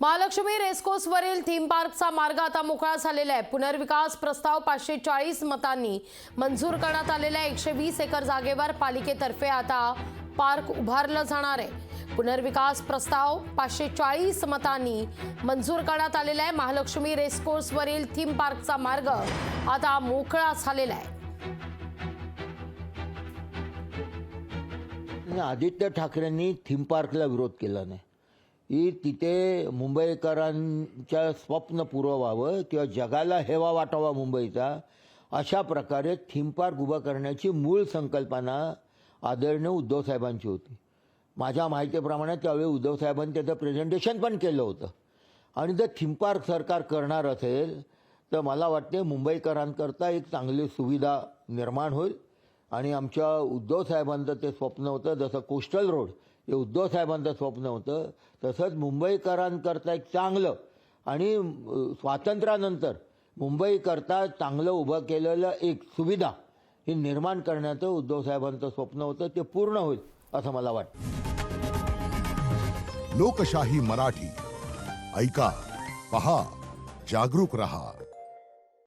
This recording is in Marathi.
महालक्ष्मी रेसकोर्सवरील थीम पार्कचा मार्ग आता मोकळा झालेला आहे। पुनर्विकास प्रस्ताव 540 मतांनी मंजूर करण्यात आलेल्या 120 एकर जागेवर पालिकेतर्फे आता पार्क उभारलं जाणार आहे। पुनर्विकास प्रस्ताव 540 मतांनी मंजूर करण्यात आलेला आहे। महालक्ष्मी रेसकोर्सवरील थीम पार्कचा मार्ग आता मोकळा झालेला आहे। आदित्य ठाकरेंनी थीम पार्कला विरोध केला नाही की तिथे मुंबईकरांच्या स्वप्न पूर्ण व्हावं किंवा जगाला हेवा वाटावा मुंबईचा, अशा प्रकारे थीम पार्क उभं करण्याची मूळ संकल्पना आदरणीय उद्धव साहेबांची होती। माझ्या माहितीप्रमाणे त्यावेळी उद्धव साहेबांनी त्याचं प्रेझेंटेशन पण केलं होतं। आणि जर थीम पार्क सरकार करणार असेल तर मला वाटते मुंबईकरांकरता एक चांगली सुविधा निर्माण होईल। आणि आमच्या उद्धव साहेबांचं ते स्वप्न होतं, जसं कोस्टल रोड हे उद्धव साहेबांचं स्वप्न होतं, तसंच मुंबईकरांकरता एक चांगलं आणि स्वातंत्र्यानंतर मुंबईकरता चांगलं उभं केलेलं एक सुविधा ही निर्माण करण्याचं उद्धव साहेबांचं स्वप्न होतं, ते पूर्ण होईल असं मला वाटतं। लोकशाही मराठी ऐका, पहा, जागरूक रहा।